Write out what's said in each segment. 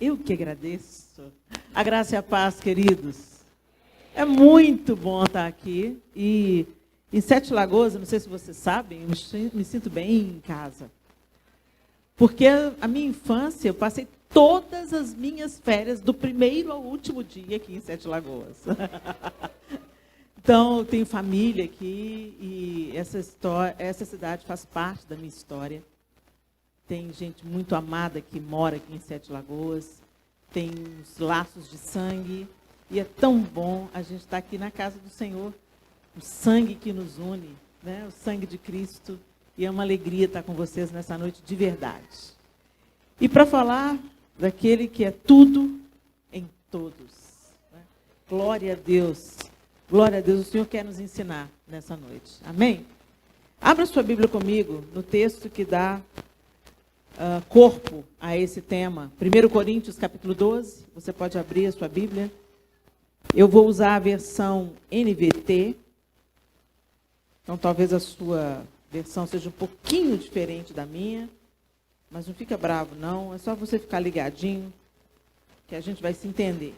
Eu que agradeço. A graça e a paz, queridos. É muito bom estar aqui. E em Sete Lagoas, não sei se vocês sabem, eu me sinto bem em casa. Porque a minha infância, eu passei todas as minhas férias, do primeiro ao último dia aqui em Sete Lagoas. Então, eu tenho família aqui e essa cidade faz parte da minha história. Tem gente muito amada que mora aqui em Sete Lagoas, tem os laços de sangue, e é tão bom a gente estar aqui na casa do Senhor, o sangue que nos une, né? O sangue de Cristo, e é uma alegria estar com vocês nessa noite de verdade. E para falar daquele que é tudo em todos, né? Glória a Deus, o Senhor quer nos ensinar nessa noite, amém? Abra sua Bíblia comigo no texto que dá corpo a esse tema. 1 Coríntios, capítulo 12. Você pode abrir a sua Bíblia. Eu vou usar a versão NVT. Então, talvez a sua versão seja um pouquinho diferente da minha. Mas não fica bravo, não. É só você ficar ligadinho, que a gente vai se entender.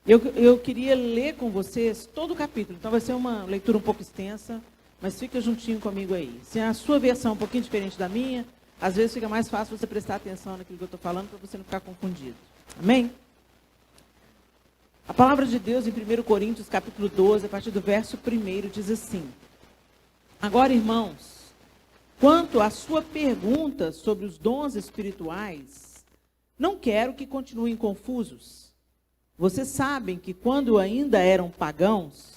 Eu queria ler com vocês todo o capítulo. Então, vai ser uma leitura um pouco extensa. Mas fica juntinho comigo aí. Se a sua versão é um pouquinho diferente da minha, às vezes fica mais fácil você prestar atenção naquilo que eu estou falando, para você não ficar confundido. Amém? A palavra de Deus em 1 Coríntios, capítulo 12, a partir do verso 1, diz assim: Agora, irmãos, quanto à sua pergunta sobre os dons espirituais, não quero que continuem confusos. Vocês sabem que quando ainda eram pagãos,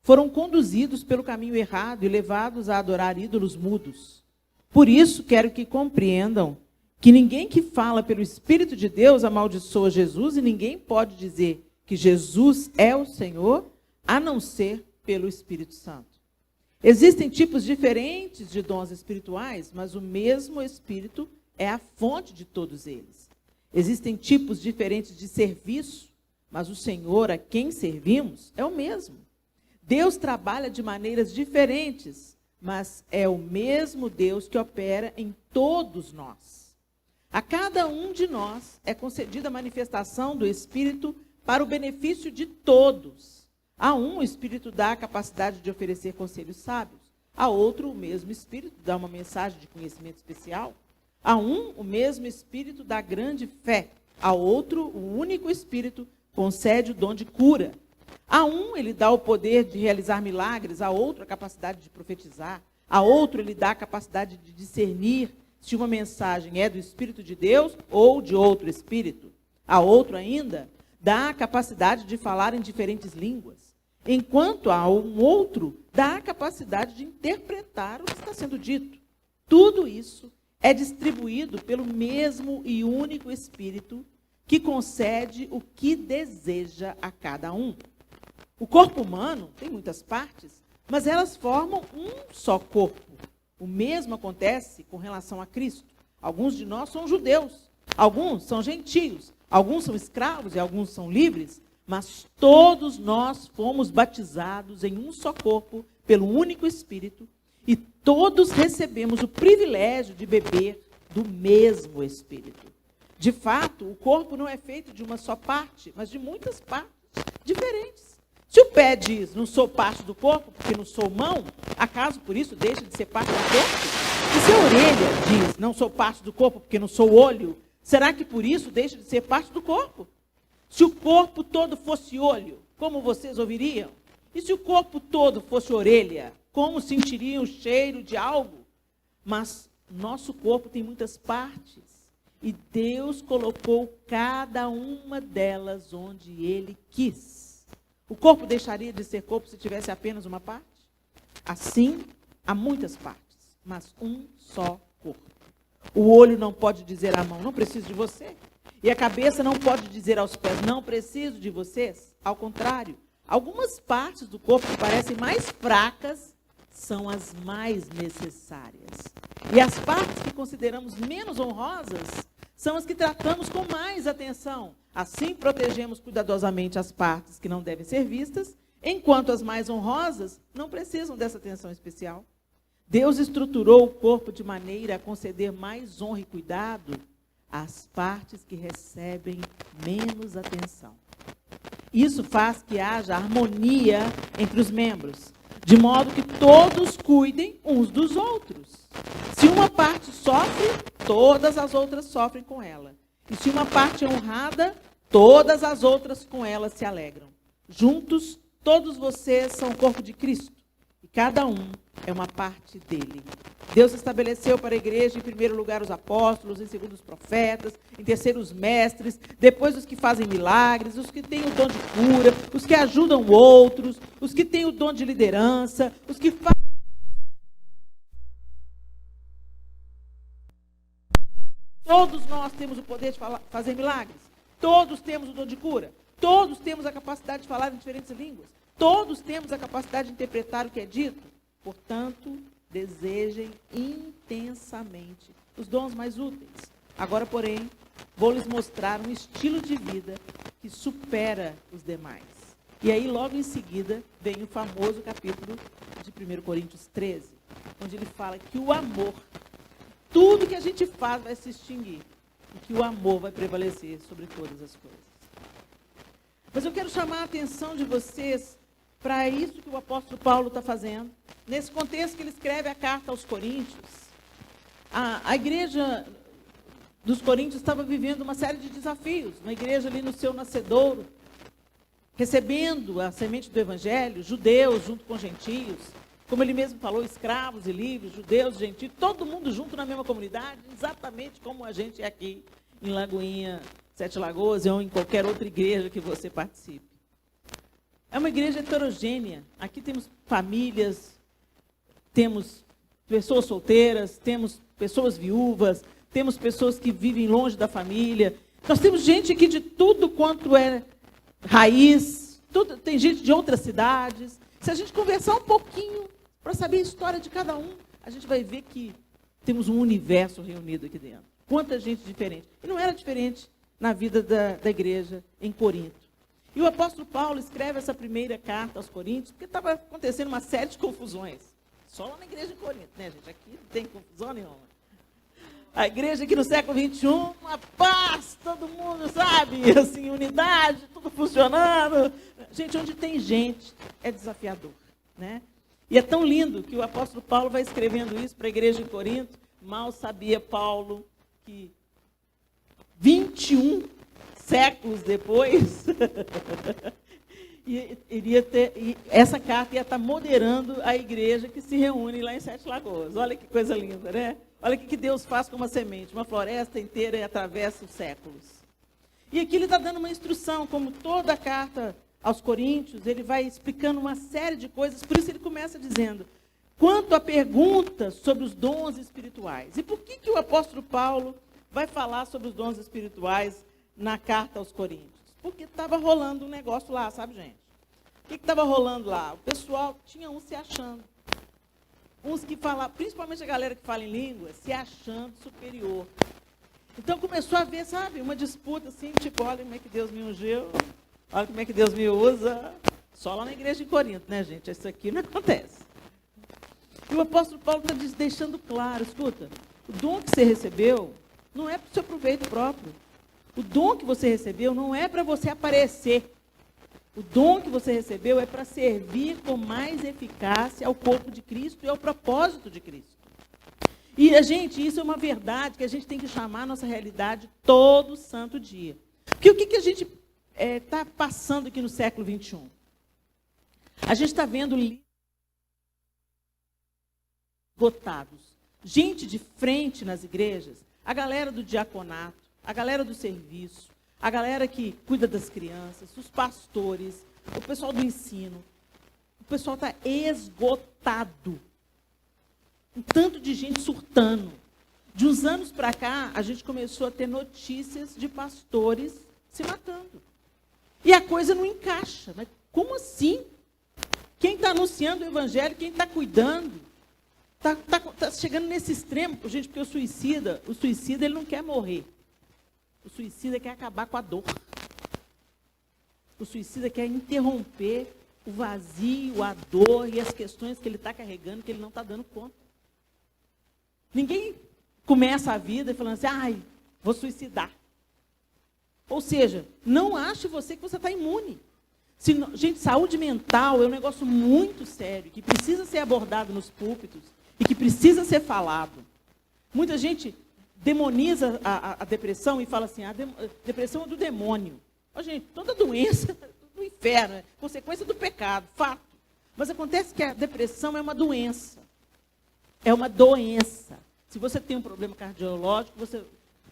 foram conduzidos pelo caminho errado e levados a adorar ídolos mudos. Por isso, quero que compreendam que ninguém que fala pelo Espírito de Deus amaldiçoa Jesus e ninguém pode dizer que Jesus é o Senhor, a não ser pelo Espírito Santo. Existem tipos diferentes de dons espirituais, mas o mesmo Espírito é a fonte de todos eles. Existem tipos diferentes de serviço, mas o Senhor a quem servimos é o mesmo. Deus trabalha de maneiras diferentes, mas é o mesmo Deus que opera em todos nós. A cada um de nós é concedida a manifestação do Espírito para o benefício de todos. A um, o Espírito dá a capacidade de oferecer conselhos sábios. A outro, o mesmo Espírito dá uma mensagem de conhecimento especial. A um, o mesmo Espírito dá grande fé. A outro, o único Espírito concede o dom de cura. A um, ele dá o poder de realizar milagres, a outro, a capacidade de profetizar, a outro, ele dá a capacidade de discernir se uma mensagem é do Espírito de Deus ou de outro Espírito. A outro ainda, dá a capacidade de falar em diferentes línguas, enquanto a um outro, dá a capacidade de interpretar o que está sendo dito. Tudo isso é distribuído pelo mesmo e único Espírito que concede o que deseja a cada um. O corpo humano tem muitas partes, mas elas formam um só corpo. O mesmo acontece com relação a Cristo. Alguns de nós são judeus, alguns são gentios, alguns são escravos e alguns são livres, mas todos nós fomos batizados em um só corpo pelo único Espírito e todos recebemos o privilégio de beber do mesmo Espírito. De fato, o corpo não é feito de uma só parte, mas de muitas partes diferentes. Se o pé diz, não sou parte do corpo, porque não sou mão, acaso por isso deixa de ser parte do corpo? E se a orelha diz, não sou parte do corpo, porque não sou olho, será que por isso deixa de ser parte do corpo? Se o corpo todo fosse olho, como vocês ouviriam? E se o corpo todo fosse orelha, como sentiriam o cheiro de algo? Mas nosso corpo tem muitas partes, e Deus colocou cada uma delas onde Ele quis. O corpo deixaria de ser corpo se tivesse apenas uma parte? Assim, há muitas partes, mas um só corpo. O olho não pode dizer à mão, não preciso de você. E a cabeça não pode dizer aos pés, não preciso de vocês. Ao contrário, algumas partes do corpo que parecem mais fracas são as mais necessárias. E as partes que consideramos menos honrosas são as que tratamos com mais atenção. Assim, protegemos cuidadosamente as partes que não devem ser vistas, enquanto as mais honrosas não precisam dessa atenção especial. Deus estruturou o corpo de maneira a conceder mais honra e cuidado as partes que recebem menos atenção. Isso faz que haja harmonia entre os membros, de modo que todos cuidem uns dos outros. Se uma parte sofre, todas as outras sofrem com ela. E se uma parte é honrada, todas as outras com ela se alegram. Juntos, todos vocês são o corpo de Cristo, e cada um é uma parte dele. Deus estabeleceu para a igreja, em primeiro lugar, os apóstolos, em segundo, os profetas, em terceiro, os mestres, depois os que fazem milagres, os que têm o dom de cura, os que ajudam outros, os que têm o dom de liderança, os que fazem... Todos nós temos o poder de fazer milagres. Todos temos o dom de cura. Todos temos a capacidade de falar em diferentes línguas. Todos temos a capacidade de interpretar o que é dito. Portanto, desejem intensamente os dons mais úteis. Agora, porém, vou lhes mostrar um estilo de vida que supera os demais. E aí, logo em seguida, vem o famoso capítulo de 1 Coríntios 13, onde ele fala que o amor, tudo que a gente faz vai se extinguir, e que o amor vai prevalecer sobre todas as coisas. Mas eu quero chamar a atenção de vocês para isso que o apóstolo Paulo está fazendo. Nesse contexto que ele escreve a carta aos Coríntios, a igreja dos Coríntios estava vivendo uma série de desafios. Uma igreja ali no seu nascedouro, recebendo a semente do evangelho, judeus junto com gentios, como ele mesmo falou, escravos e livres, judeus, gentios, todo mundo junto na mesma comunidade, exatamente como a gente é aqui em Lagoinha, Sete Lagoas, ou em qualquer outra igreja que você participe. É uma igreja heterogênea. Aqui temos famílias, temos pessoas solteiras, temos pessoas viúvas, temos pessoas que vivem longe da família. Nós temos gente aqui de tudo quanto é raiz, tem gente de outras cidades. Se a gente conversar um pouquinho para saber a história de cada um, a gente vai ver que temos um universo reunido aqui dentro. Quanta gente diferente. E não era diferente na vida da igreja em Corinto. E o apóstolo Paulo escreve essa primeira carta aos Coríntios, porque estava acontecendo uma série de confusões. Só lá na igreja em Corinto, né, gente? Aqui não tem confusão nenhuma. A igreja aqui no século XXI, uma paz, todo mundo, sabe? Assim, unidade, tudo funcionando. Gente, onde tem gente, é desafiador, né? E é tão lindo que o apóstolo Paulo vai escrevendo isso para a igreja em Corinto. Mal sabia Paulo que 21 séculos depois, essa carta ia estar moderando a igreja que se reúne lá em Sete Lagoas. Olha que coisa linda, né? Olha o que Deus faz com uma semente, uma floresta inteira e atravessa os séculos. E aqui ele está dando uma instrução, como toda a carta aos Coríntios, ele vai explicando uma série de coisas, por isso ele começa dizendo, quanto a perguntas sobre os dons espirituais. E por que o apóstolo Paulo vai falar sobre os dons espirituais na carta aos Coríntios? Porque estava rolando um negócio lá, sabe, gente? O que estava rolando lá? O pessoal tinha uns se achando. Uns que falavam, principalmente a galera que fala em língua, se achando superior. Então começou a haver, sabe, uma disputa assim, tipo, olha como é que Deus me ungiu, olha como é que Deus me usa. Só lá na igreja de Corinto, né, gente? Isso aqui não acontece. E o apóstolo Paulo está deixando claro, escuta, o dom que você recebeu não é para o seu proveito próprio. O dom que você recebeu não é para você aparecer. O dom que você recebeu é para servir com mais eficácia ao corpo de Cristo e ao propósito de Cristo. E, gente, isso é uma verdade que a gente tem que chamar a nossa realidade todo santo dia. Porque o que a gente está passando aqui no século XXI? A gente está vendo esgotados. Gente de frente nas igrejas, a galera do diaconato, a galera do serviço, a galera que cuida das crianças, os pastores, o pessoal do ensino. O pessoal está esgotado. Um tanto de gente surtando. De uns anos para cá, a gente começou a ter notícias de pastores se matando. E a coisa não encaixa. Mas como assim? Quem está anunciando o evangelho, quem está cuidando, está chegando nesse extremo. Gente, porque o suicida ele não quer morrer. O suicida quer acabar com a dor. O suicida quer interromper o vazio, a dor e as questões que ele está carregando, que ele não está dando conta. Ninguém começa a vida falando assim, ai, Vou suicidar. Ou seja, não ache você que você está imune. Gente, saúde mental é um negócio muito sério, que precisa ser abordado nos púlpitos e que precisa ser falado. Muita gente demoniza a depressão e fala assim, a depressão é do demônio. Ó, gente, toda doença é do inferno, é consequência do pecado, fato. Mas acontece que a depressão é uma doença. É uma doença. Se você tem um problema cardiológico,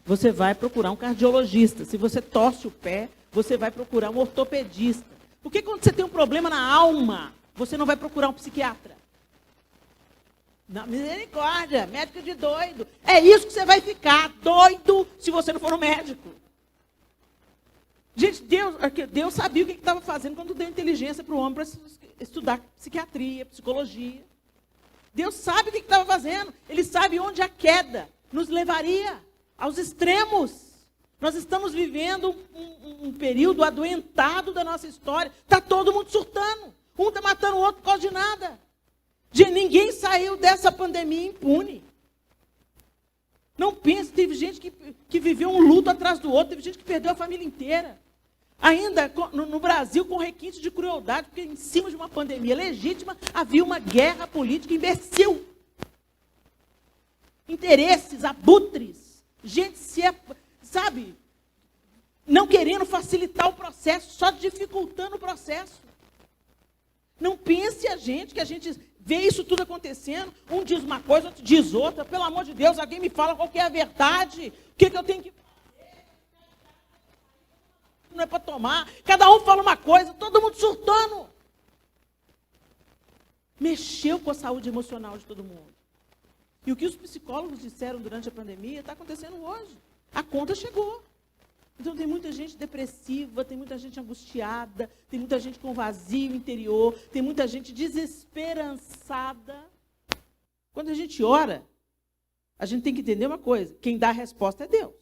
você vai procurar um cardiologista. Se você torce o pé, você vai procurar um ortopedista. Por que quando você tem um problema na alma, você não vai procurar um psiquiatra? Na misericórdia, médico de doido. É isso que você vai ficar, doido, se você não for um médico. Gente, Deus sabia o que estava fazendo quando deu inteligência para o homem para estudar psiquiatria, psicologia. Deus sabe o que estava fazendo. Ele sabe onde a queda nos levaria aos extremos. Nós estamos vivendo um período adoentado da nossa história. Está todo mundo surtando. Um está matando o outro por causa de nada. Ninguém saiu dessa pandemia impune. Não pense, teve gente que viveu um luto atrás do outro, teve gente que perdeu a família inteira. Ainda no Brasil com requinte de crueldade, porque em cima de uma pandemia legítima havia uma guerra política imbecil. Interesses, abutres, gente sabe, não querendo facilitar o processo, só dificultando o processo. Não pense que a gente vê isso tudo acontecendo, um diz uma coisa, outro diz outra, pelo amor de Deus, alguém me fala qual que é a verdade, o que eu tenho que fazer, não é para tomar, cada um fala uma coisa, todo mundo surtando. Mexeu com a saúde emocional de todo mundo. E o que os psicólogos disseram durante a pandemia está acontecendo hoje. A conta chegou. Então tem muita gente depressiva, tem muita gente angustiada, tem muita gente com vazio interior, tem muita gente desesperançada. Quando a gente ora, a gente tem que entender uma coisa, quem dá a resposta é Deus.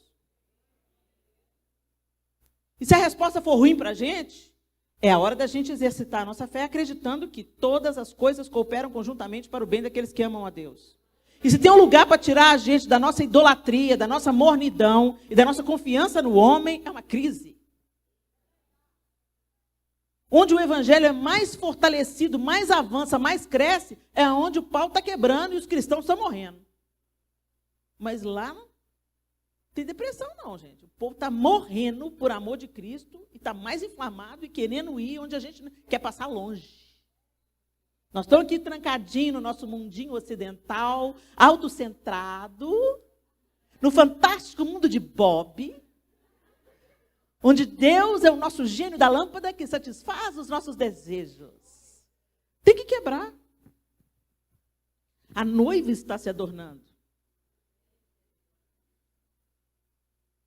E se a resposta for ruim para a gente, é a hora da gente exercitar a nossa fé acreditando que todas as coisas cooperam conjuntamente para o bem daqueles que amam a Deus. E se tem um lugar para tirar a gente da nossa idolatria, da nossa mornidão e da nossa confiança no homem, é uma crise. Onde o evangelho é mais fortalecido, mais avança, mais cresce, é onde o pau está quebrando e os cristãos estão morrendo. Mas lá não tem depressão não, gente. O povo está morrendo por amor de Cristo e está mais inflamado e querendo ir onde a gente quer passar longe. Nós estamos aqui trancadinhos no nosso mundinho ocidental, autocentrado, no fantástico mundo de Bob, onde Deus é o nosso gênio da lâmpada que satisfaz os nossos desejos. Tem que quebrar. A noiva está se adornando.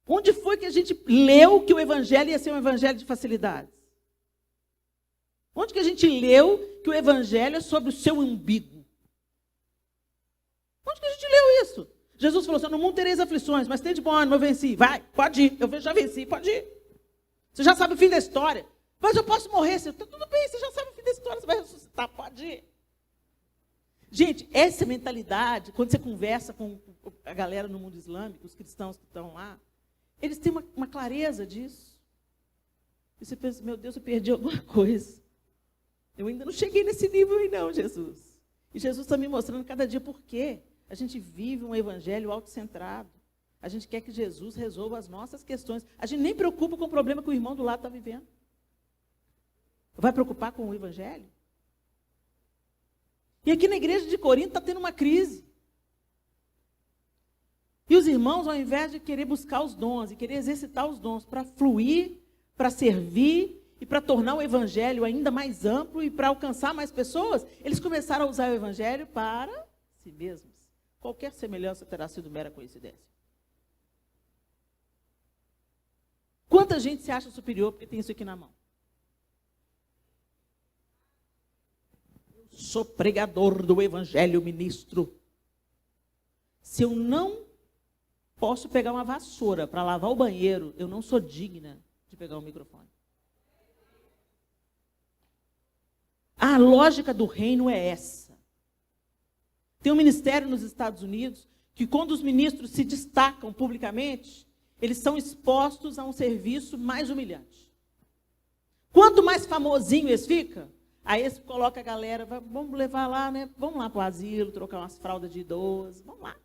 Onde foi que a gente leu que o evangelho ia ser um evangelho de facilidades? Onde que a gente leu que o evangelho é sobre o seu umbigo? Onde que a gente leu isso? Jesus falou assim, no mundo tereis aflições, mas tem de bom ânimo, eu venci. Vai, pode ir, eu já venci, pode ir. Você já sabe o fim da história. Mas eu posso morrer, tudo bem, você já sabe o fim da história, você vai ressuscitar, pode ir. Gente, essa mentalidade, quando você conversa com a galera no mundo islâmico, os cristãos que estão lá, eles têm uma clareza disso. E você pensa, meu Deus, eu perdi alguma coisa. Eu ainda não cheguei nesse nível aí não, Jesus. E Jesus está me mostrando cada dia por quê. A gente vive um evangelho autocentrado. A gente quer que Jesus resolva as nossas questões. A gente nem preocupa com o problema que o irmão do lado está vivendo. Vai preocupar com o evangelho? E aqui na igreja de Corinto está tendo uma crise. E os irmãos, ao invés de querer buscar os dons e querer exercitar os dons para fluir, para servir e para tornar o evangelho ainda mais amplo e para alcançar mais pessoas, eles começaram a usar o evangelho para si mesmos. Qualquer semelhança terá sido mera coincidência. Quanta gente se acha superior porque tem isso aqui na mão? Eu sou pregador do evangelho, ministro. Se eu não posso pegar uma vassoura para lavar o banheiro, eu não sou digna de pegar o microfone. A lógica do reino é essa. Tem um ministério nos Estados Unidos que quando os ministros se destacam publicamente, eles são expostos a um serviço mais humilhante. Quanto mais famosinho eles ficam, aí eles colocam a galera, vamos levar lá, né? Vamos lá para o asilo, trocar umas fraldas de idoso, vamos lá.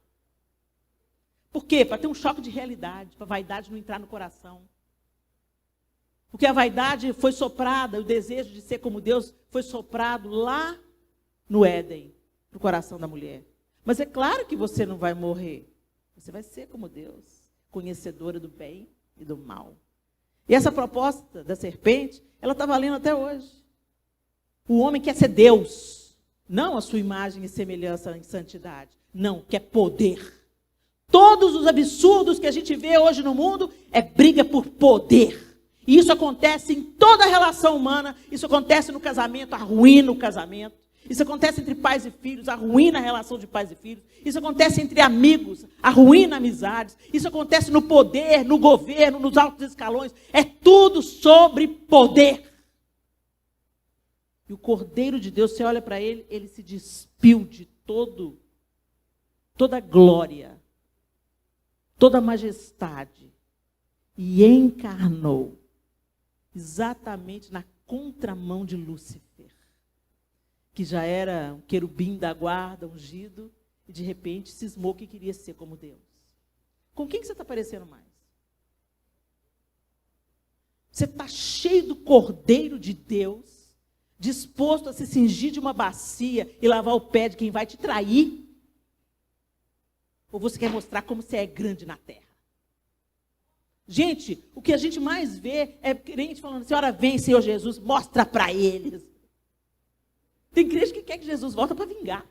Por quê? Para ter um choque de realidade, para a vaidade não entrar no coração. Porque a vaidade foi soprada, o desejo de ser como Deus foi soprado lá no Éden, no coração da mulher. Mas é claro que você não vai morrer. Você vai ser como Deus, conhecedora do bem e do mal. E essa proposta da serpente, ela está valendo até hoje. O homem quer ser Deus, não a sua imagem e semelhança em santidade. Não, quer poder. Todos os absurdos que a gente vê hoje no mundo é briga por poder. E isso acontece em toda a relação humana, isso acontece no casamento, arruína o casamento. Isso acontece entre pais e filhos, arruína a relação de pais e filhos. Isso acontece entre amigos, arruína amizades. Isso acontece no poder, no governo, nos altos escalões. É tudo sobre poder. E o Cordeiro de Deus, você olha para ele, ele se despiu de toda glória, toda majestade, e encarnou exatamente na contramão de Lúcifer, que já era um querubim da guarda, ungido, e de repente cismou que queria ser como Deus. Com quem que você está parecendo mais? Você está cheio do Cordeiro de Deus, disposto a se cingir de uma bacia e lavar o pé de quem vai te trair? Ou você quer mostrar como você é grande na terra? Gente, o que a gente mais vê é crente falando, Senhora, vem, Senhor Jesus, mostra para eles. Tem crente que quer que Jesus volte para vingar.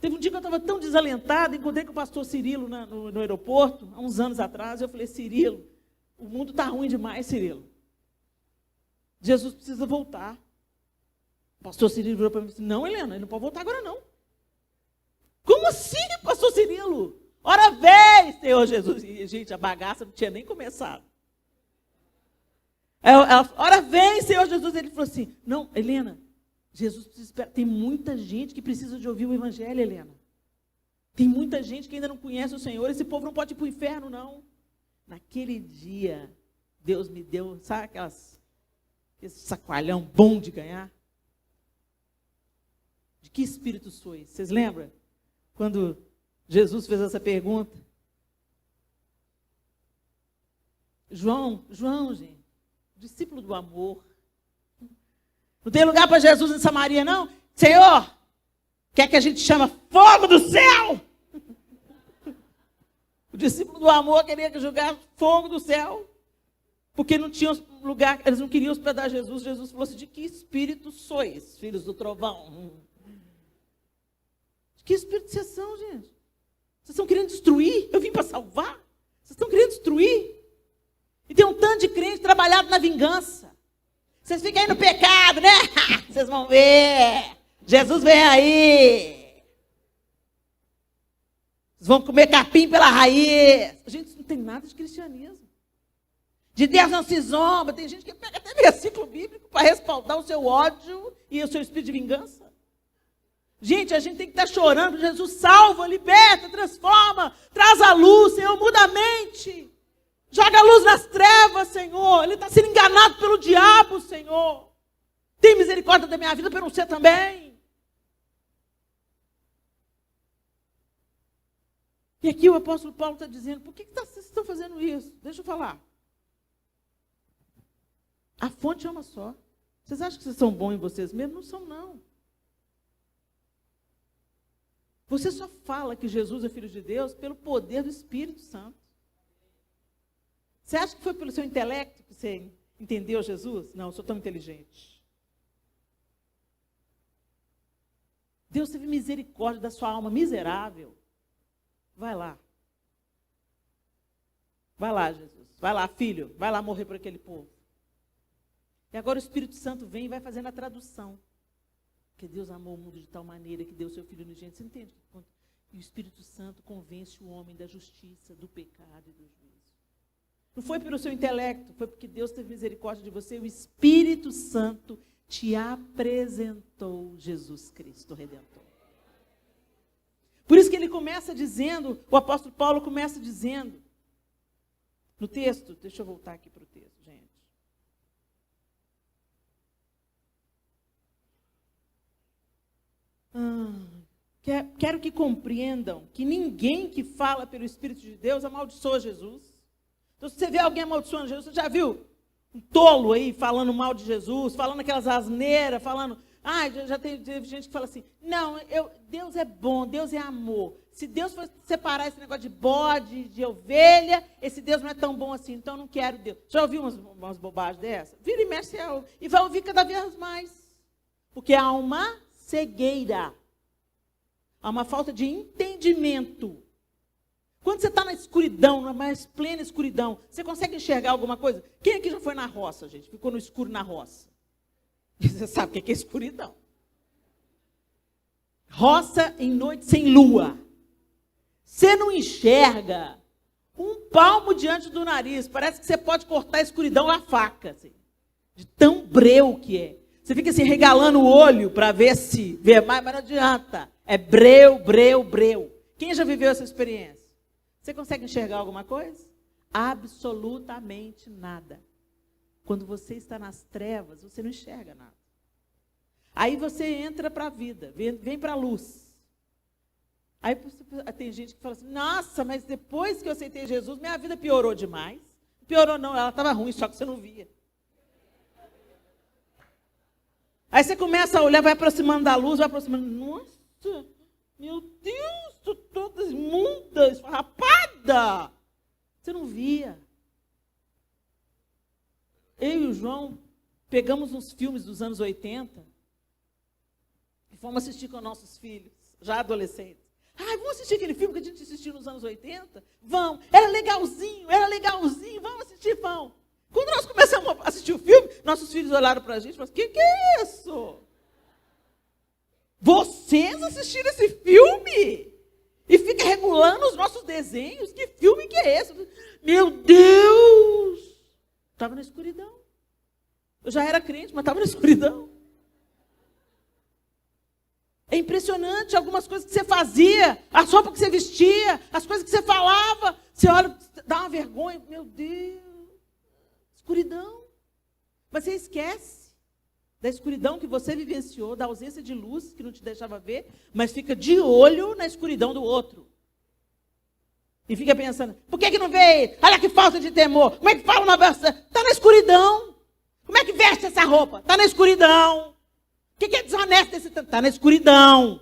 Teve um dia que eu estava tão desalentada, encontrei com o pastor Cirilo no aeroporto, há uns anos atrás, eu falei, Cirilo, o mundo está ruim demais, Cirilo. Jesus precisa voltar. O pastor Cirilo virou para mim e disse, não, Helena, ele não pode voltar agora não. Como assim, pastor Cirilo? Ora vem, Senhor Jesus. E, gente, a bagaça não tinha nem começado. Ora vem, Senhor Jesus. Ele falou assim, não, Helena, Jesus precisa esperar. Tem muita gente que precisa de ouvir o evangelho, Helena. Tem muita gente que ainda não conhece o Senhor. Esse povo não pode ir para o inferno, não. Naquele dia, Deus me deu, sabe esse sacoalhão bom de ganhar? De que espírito sois? Vocês lembram? Quando Jesus fez essa pergunta. João, gente, discípulo do amor. Não tem lugar para Jesus em Samaria, não? Senhor, quer que a gente chama fogo do céu? O discípulo do amor queria que jogasse fogo do céu, porque não tinham lugar, eles não queriam hospedar Jesus. Jesus falou assim, de que espírito sois, filhos do trovão? De que espírito vocês são, gente? Vocês estão querendo destruir? Eu vim para salvar? Vocês estão querendo destruir? E tem um tanto de crente trabalhado na vingança. Vocês ficam aí no pecado, né? Vocês vão ver. Jesus vem aí. Vocês vão comer capim pela raiz. Gente, isso não tem nada de cristianismo. De Deus não se zomba. Tem gente que pega até versículo bíblico para respaldar o seu ódio e o seu espírito de vingança. Gente, a gente tem que estar chorando. Jesus salva, liberta, transforma, traz a luz, Senhor, muda a mente. Joga a luz nas trevas, Senhor. Ele está sendo enganado pelo diabo, Senhor. Tem misericórdia da minha vida para eu não ser também. E aqui o apóstolo Paulo está dizendo, por que vocês estão fazendo isso? Deixa eu falar. A fonte é uma só. Vocês acham que vocês são bons em vocês mesmos? Não são, não. Você só fala que Jesus é Filho de Deus pelo poder do Espírito Santo. Você acha que foi pelo seu intelecto que você entendeu Jesus? Não, eu sou tão inteligente. Deus teve misericórdia da sua alma miserável. Vai lá. Vai lá, Jesus. Vai lá, filho. Vai lá morrer por aquele povo. E agora o Espírito Santo vem e vai fazendo a tradução. Porque Deus amou o mundo de tal maneira que deu o seu Filho unigênito. Você entende? E o Espírito Santo convence o homem da justiça, do pecado e do juízo. Não foi pelo seu intelecto, foi porque Deus teve misericórdia de você. O Espírito Santo te apresentou Jesus Cristo, o Redentor. que ele começa dizendo, o apóstolo Paulo começa dizendo, no texto, deixa eu voltar aqui para o texto, gente. Quero que compreendam que ninguém que fala pelo Espírito de Deus amaldiçoa Jesus. Então, se você vê alguém amaldiçoando Jesus, você já viu um tolo aí falando mal de Jesus, falando aquelas asneiras, falando... já teve gente que fala assim, não, Deus é bom, Deus é amor. Se Deus fosse separar esse negócio de bode, de ovelha, esse Deus não é tão bom assim, então eu não quero Deus. Já ouviu umas bobagens dessas? Vira e mexe e vai ouvir cada vez mais. Porque há uma cegueira. Há uma falta de entendimento. Quando você está na escuridão, na mais plena escuridão, você consegue enxergar alguma coisa? Quem aqui já foi na roça, gente? Ficou no escuro na roça? Você sabe o que é escuridão. Roça em noite sem lua. Você não enxerga um palmo diante do nariz. Parece que você pode cortar a escuridão à faca. Assim, de tão breu que é. Você fica assim regalando o olho para ver se vê mais, mas não adianta. É breu, breu, breu. Quem já viveu essa experiência? Você consegue enxergar alguma coisa? Absolutamente nada. Quando você está nas trevas, você não enxerga nada. Aí você entra para a vida, vem para a luz. Aí tem gente que fala assim, nossa, mas depois que eu aceitei Jesus, minha vida piorou demais. Piorou não, ela estava ruim, só que você não via. Aí você começa a olhar, vai aproximando da luz, vai aproximando. Nossa, meu Deus, estou toda imunda, esfarrapada. Você não via. Eu e o João pegamos uns filmes dos anos 80 e fomos assistir com nossos filhos, já adolescentes. Vamos assistir aquele filme que a gente assistiu nos anos 80? Vamos. Era legalzinho, vamos assistir, vamos. Quando nós começamos a assistir o filme, nossos filhos olharam para a gente e falaram, que é isso? Vocês assistiram esse filme? E fica regulando os nossos desenhos? Que filme que é esse? Meu Deus! Estava na escuridão. Eu já era crente, mas estava na escuridão. É impressionante algumas coisas que você fazia, a roupa que você vestia, as coisas que você falava. Você olha, dá uma vergonha. Meu Deus! Escuridão. Mas você esquece da escuridão que você vivenciou, da ausência de luz que não te deixava ver, mas fica de olho na escuridão do outro. E fica pensando, por que não veio? Olha que falta de temor. Como é que fala uma versão? Está na escuridão. Como é que veste essa roupa? Está na escuridão. O que é desonesto desse tempo? Está na escuridão.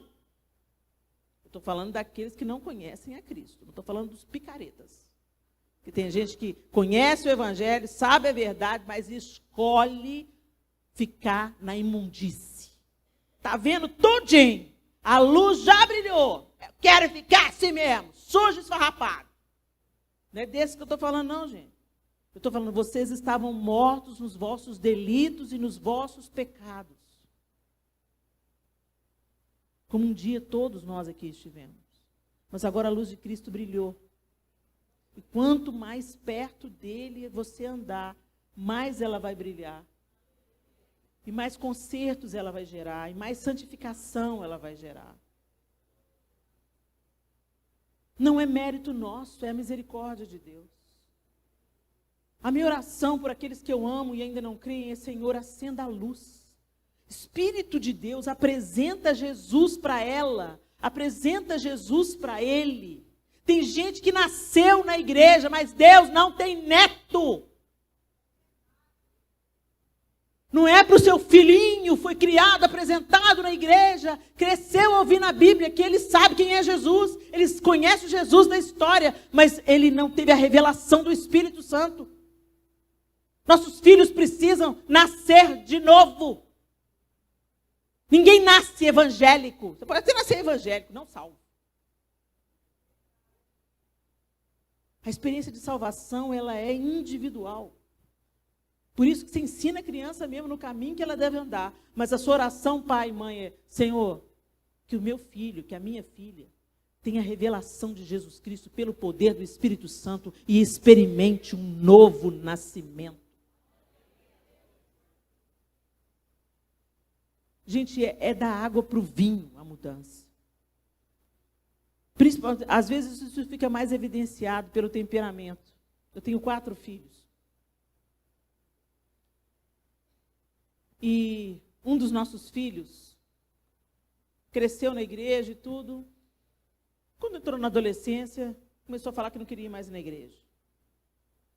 Eu estou falando daqueles que não conhecem a Cristo. Não estou falando dos picaretas. Que tem gente que conhece o Evangelho, sabe a verdade, mas escolhe ficar na imundície. Está vendo tudinho? A luz já brilhou. Eu quero ficar assim mesmo, sujo e esfarrapado. Não é desse que eu estou falando, não, gente. Eu estou falando, vocês estavam mortos nos vossos delitos e nos vossos pecados. Como um dia todos nós aqui estivemos. Mas agora a luz de Cristo brilhou. E quanto mais perto dele você andar, mais ela vai brilhar. E mais consertos ela vai gerar, e mais santificação ela vai gerar. Não é mérito nosso, é a misericórdia de Deus. A minha oração por aqueles que eu amo e ainda não creem é, Senhor, acenda a luz. Espírito de Deus, apresenta Jesus para ela, apresenta Jesus para ele. Tem gente que nasceu na igreja, mas Deus não tem neto. Não é para o seu filhinho, foi criado, apresentado na igreja, cresceu ouvindo a Bíblia, que ele sabe quem é Jesus, ele conhece Jesus da história, mas ele não teve a revelação do Espírito Santo. Nossos filhos precisam nascer de novo. Ninguém nasce evangélico. Você pode até nascer evangélico, não salvo. A experiência de salvação, ela é individual. Por isso que você ensina a criança mesmo no caminho que ela deve andar. Mas a sua oração, pai e mãe, é, Senhor, que o meu filho, que a minha filha, tenha a revelação de Jesus Cristo pelo poder do Espírito Santo e experimente um novo nascimento. Gente, é da água para o vinho a mudança. Principalmente, às vezes isso fica mais evidenciado pelo temperamento. Eu tenho 4 filhos. E um dos nossos filhos cresceu na igreja e tudo. Quando entrou na adolescência, começou a falar que não queria ir mais na igreja.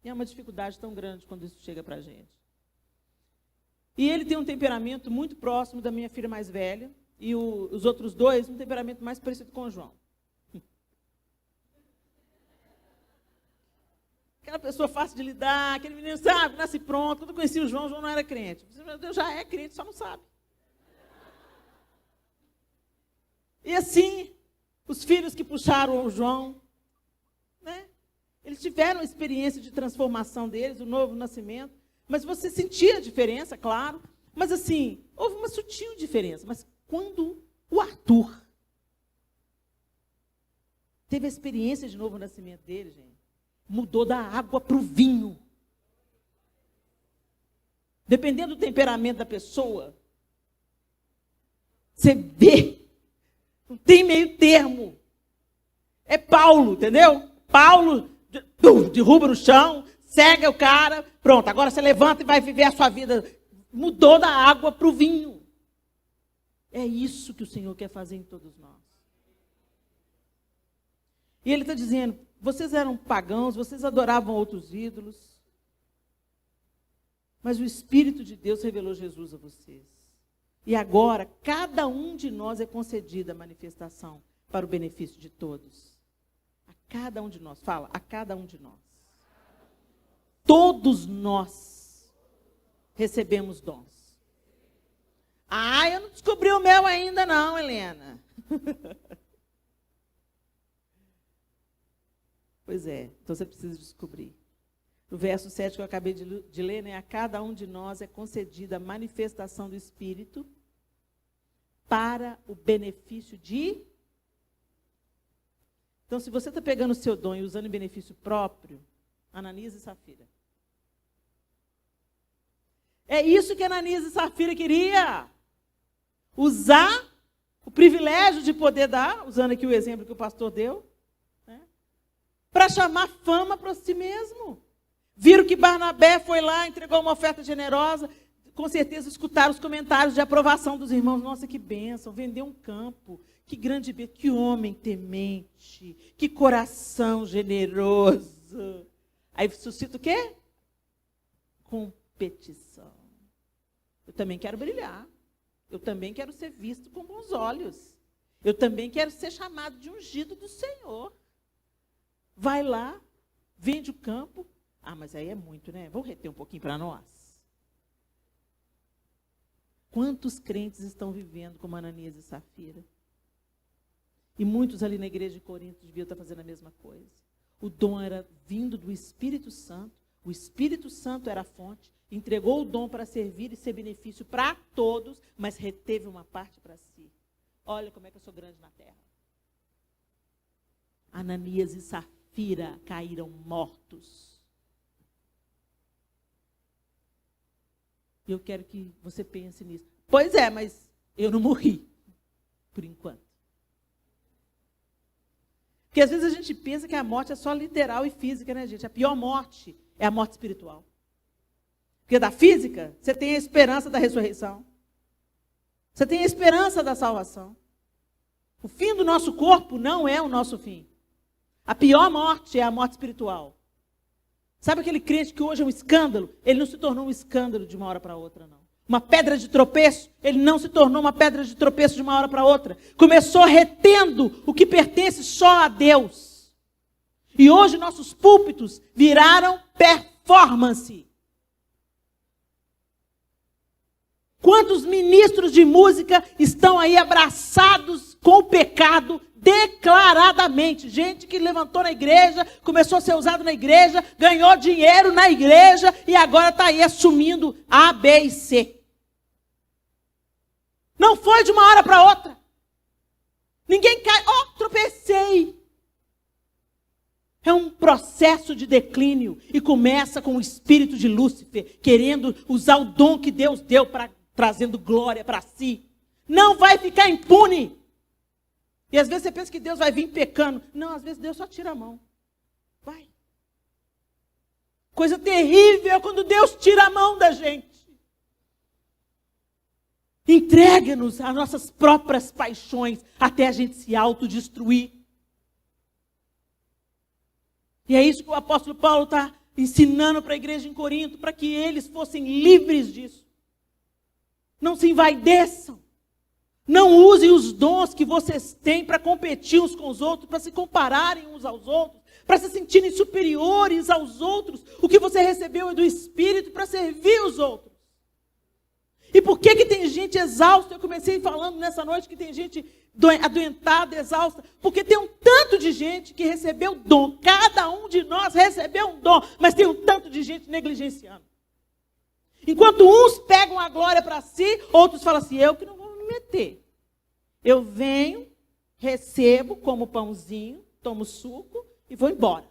E é uma dificuldade tão grande quando isso chega para a gente. E ele tem um temperamento muito próximo da minha filha mais velha. E os outros 2, um temperamento mais parecido com o João. Aquela pessoa fácil de lidar, aquele menino, sabe, nasce pronto. Quando eu conheci o João não era crente. Meu Deus, já é crente, só não sabe. E assim, os filhos que puxaram o João, né? Eles tiveram a experiência de transformação deles, o novo nascimento. Mas você sentia a diferença, claro. Mas assim, houve uma sutil diferença. Mas quando o Arthur teve a experiência de novo nascimento dele, gente, mudou da água para o vinho. Dependendo do temperamento da pessoa, você vê, não tem meio termo. É Paulo, entendeu? Paulo derruba no chão, cega o cara, pronto, agora você levanta e vai viver a sua vida. Mudou da água para o vinho. É isso que o Senhor quer fazer em todos nós. E Ele está dizendo, vocês eram pagãos, vocês adoravam outros ídolos, mas o Espírito de Deus revelou Jesus a vocês. E agora, cada um de nós é concedida a manifestação para o benefício de todos. A cada um de nós. Fala, a cada um de nós. Todos nós recebemos dons. Ah, eu não descobri o meu ainda não, Helena. Pois é, então você precisa descobrir. No verso 7 que eu acabei de ler, né? A cada um de nós é concedida a manifestação do Espírito para o benefício de... Então, se você está pegando o seu dom e usando em benefício próprio, Ananias e Safira. É isso que Ananias e Safira queria. Usar o privilégio de poder dar, usando aqui o exemplo que o pastor deu, para chamar fama para si mesmo. Viram que Barnabé foi lá, entregou uma oferta generosa, com certeza escutaram os comentários de aprovação dos irmãos. Nossa, que bênção, vendeu um campo, que grande bênção, que homem temente, que coração generoso. Aí suscita o quê? Competição. Eu também quero brilhar. Eu também quero ser visto com bons olhos. Eu também quero ser chamado de ungido do Senhor. Vai lá, vende o campo. Ah, mas aí é muito, né? Vamos reter um pouquinho para nós. Quantos crentes estão vivendo como Ananias e Safira? E muitos ali na igreja de Corinto deviam estar fazendo a mesma coisa. O dom era vindo do Espírito Santo. O Espírito Santo era a fonte. Entregou o dom para servir e ser benefício para todos, mas reteve uma parte para si. Olha como é que eu sou grande na terra. Ananias e Safira caíram mortos. E eu quero que você pense nisso. Pois é, mas eu não morri, por enquanto. Porque às vezes a gente pensa que a morte é só literal e física, né, gente? A pior morte é a morte espiritual. Porque da física, você tem a esperança da ressurreição. Você tem a esperança da salvação. O fim do nosso corpo não é o nosso fim. A pior morte é a morte espiritual. Sabe aquele crente que hoje é um escândalo? Ele não se tornou um escândalo de uma hora para outra, não. Uma pedra de tropeço, ele não se tornou uma pedra de tropeço de uma hora para outra. Começou retendo o que pertence só a Deus. E hoje nossos púlpitos viraram performance. Quantos ministros de música estão aí abraçados com o pecado declaradamente? Gente que levantou na igreja, começou a ser usado na igreja, ganhou dinheiro na igreja e agora está aí assumindo A, B e C. Não foi de uma hora para outra. Ninguém cai, tropecei. É um processo de declínio e começa com o espírito de Lúcifer, querendo usar o dom que Deus deu, trazendo glória para si. Não vai ficar impune. E às vezes você pensa que Deus vai vir pecando. Não, às vezes Deus só tira a mão. Vai. Coisa terrível quando Deus tira a mão da gente. Entrega-nos às nossas próprias paixões até a gente se autodestruir. E é isso que o apóstolo Paulo está ensinando para a igreja em Corinto, para que eles fossem livres disso. Não se envaideçam. Não usem os dons que vocês têm para competir uns com os outros, para se compararem uns aos outros, para se sentirem superiores aos outros. O que você recebeu é do Espírito para servir os outros. E por que tem gente exausta? Eu comecei falando nessa noite que tem gente adoentada, exausta, porque tem um tanto de gente que recebeu dom. Cada um de nós recebeu um dom, mas tem um tanto de gente negligenciando. Enquanto uns pegam a glória para si, outros falam assim, eu que não vou me meter. Eu venho, recebo, como pãozinho, tomo suco e vou embora.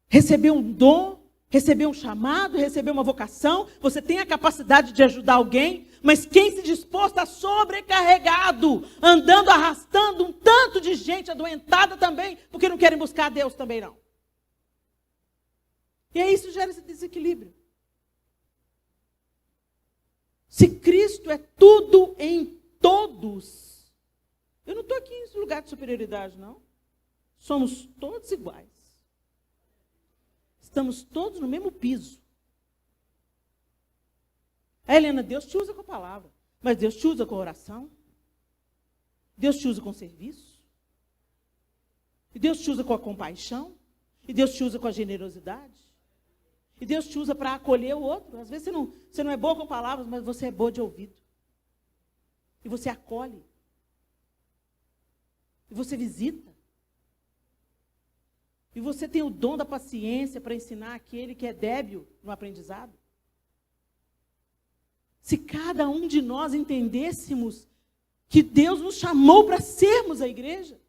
Receber um dom, receber um chamado, receber uma vocação, você tem a capacidade de ajudar alguém, mas quem se dispôs está sobrecarregado, andando, arrastando um tanto de gente adoentada também, porque não querem buscar a Deus também não. E aí isso gera esse desequilíbrio. Se Cristo é tudo em todos, eu não estou aqui em lugar de superioridade, não. Somos todos iguais. Estamos todos no mesmo piso. Helena, Deus te usa com a palavra, mas Deus te usa com a oração. Deus te usa com o serviço. E Deus te usa com a compaixão. E Deus te usa com a generosidade. E Deus te usa para acolher o outro. Às vezes você não é boa com palavras, mas você é boa de ouvido. E você acolhe. E você visita. E você tem o dom da paciência para ensinar aquele que é débil no aprendizado. Se cada um de nós entendêssemos que Deus nos chamou para sermos a igreja,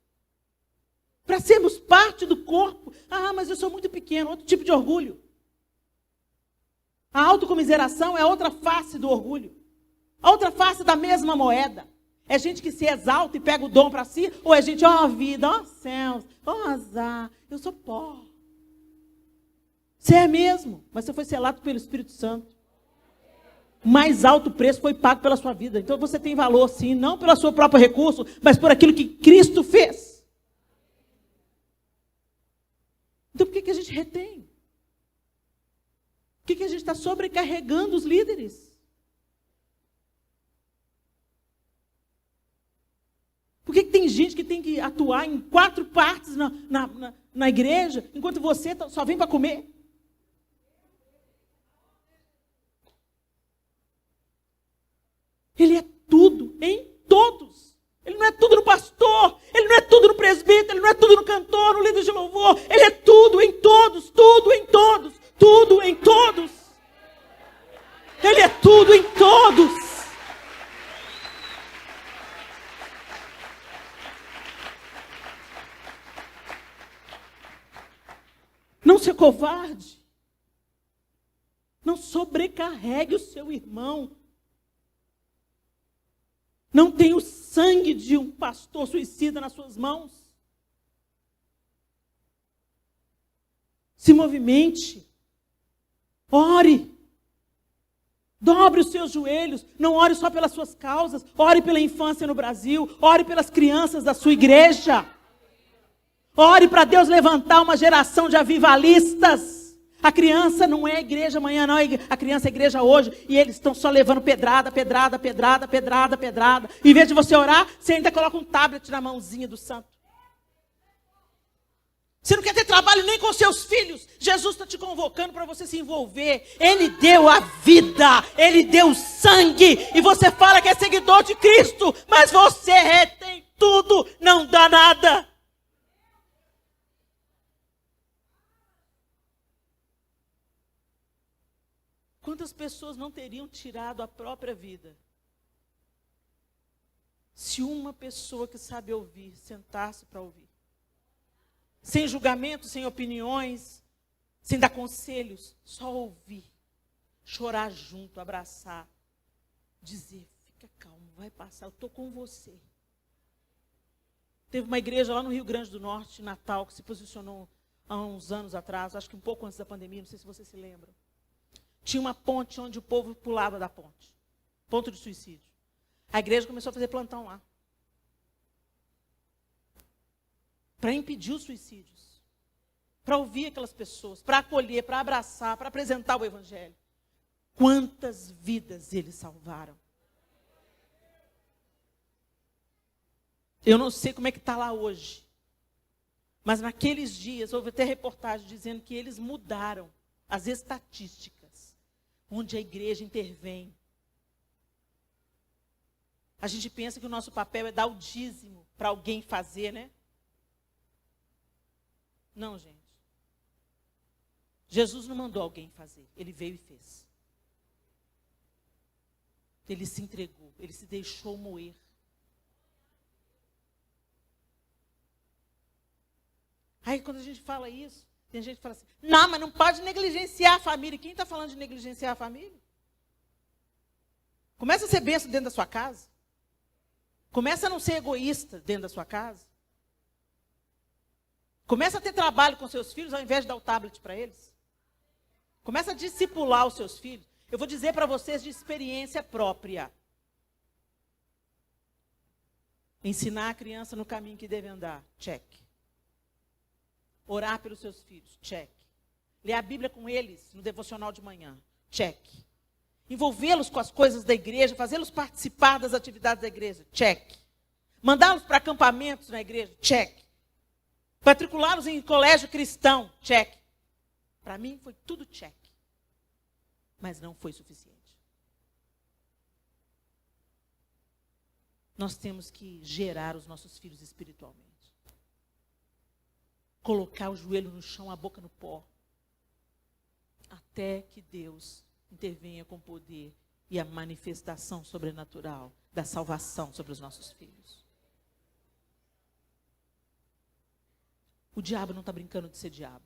para sermos parte do corpo. Ah, mas eu sou muito pequeno, outro tipo de orgulho. A autocomiseração é outra face do orgulho. A outra face da mesma moeda. É gente que se exalta e pega o dom para si, ou é gente, ó vida, ó céus, ó azar, eu sou pó. Você é mesmo, mas você foi selado pelo Espírito Santo. O mais alto preço foi pago pela sua vida. Então você tem valor sim, não pelo seu próprio recurso, mas por aquilo que Cristo fez. Então por que a gente retém? Por que a gente está sobrecarregando os líderes? Por que tem gente que tem que atuar em 4 partes na igreja, enquanto você só vem para comer? Ele é tudo em todos. Ele não é tudo no pastor, ele não é tudo no presbítero, ele não é tudo no cantor, no líder de louvor. Ele é tudo em todos, tudo em todos, tudo em todos. Ele é tudo em todos. Não seja covarde. Não sobrecarregue o seu irmão. Não tenha o sangue de um pastor suicida nas suas mãos. Se movimente. Ore. Dobre os seus joelhos. Não ore só pelas suas causas. Ore pela infância no Brasil. Ore pelas crianças da sua igreja. Ore para Deus levantar uma geração de avivalistas. A criança não é igreja amanhã, não. A criança é igreja hoje. E eles estão só levando pedrada, pedrada, pedrada, pedrada, pedrada. Em vez de você orar, você ainda coloca um tablet na mãozinha do santo. Você não quer ter trabalho nem com seus filhos. Jesus está te convocando para você se envolver. Ele deu a vida. Ele deu o sangue. E você fala que é seguidor de Cristo. Mas você retém tudo. Não dá nada. Quantas pessoas não teriam tirado a própria vida? Se uma pessoa que sabe ouvir, sentasse para ouvir. Sem julgamento, sem opiniões, sem dar conselhos, só ouvir, chorar junto, abraçar, dizer, Fica calmo, vai passar, eu estou com você. Teve uma igreja lá no Rio Grande do Norte, Natal, que se posicionou há uns anos atrás, acho que um pouco antes da pandemia, não sei se vocês se lembram. Tinha uma ponte onde o povo pulava da ponte. Ponto de suicídio. A igreja começou a fazer plantão lá. Para impedir os suicídios. Para ouvir aquelas pessoas, para acolher, para abraçar, para apresentar o evangelho. Quantas vidas eles salvaram. Eu não sei como é que está lá hoje. Mas naqueles dias, houve até reportagem dizendo que eles mudaram as estatísticas, onde a igreja intervém. A gente pensa que o nosso papel é dar o dízimo para alguém fazer, né? Não, gente. Jesus não mandou alguém fazer, ele veio e fez. Ele se entregou, ele se deixou moer. Aí quando a gente fala isso, tem gente que fala assim, não, mas não pode negligenciar a família. Quem está falando de negligenciar a família? Começa a ser bênção dentro da sua casa. Começa a não ser egoísta dentro da sua casa. Começa a ter trabalho com seus filhos ao invés de dar o tablet para eles. Começa a discipular os seus filhos. Eu vou dizer para vocês de experiência própria. Ensinar a criança no caminho que deve andar. Check. Orar pelos seus filhos. Check. Ler a Bíblia com eles no devocional de manhã. Check. Envolvê-los com as coisas da igreja, fazê-los participar das atividades da igreja. Check. Mandá-los para acampamentos na igreja. Check. Matriculá-los em colégio cristão. Check. Para mim foi tudo check. Mas não foi suficiente. Nós temos que gerar os nossos filhos espiritualmente. Colocar o joelho no chão, a boca no pó. Até que Deus intervenha com poder e a manifestação sobrenatural da salvação sobre os nossos filhos. O diabo não está brincando de ser diabo.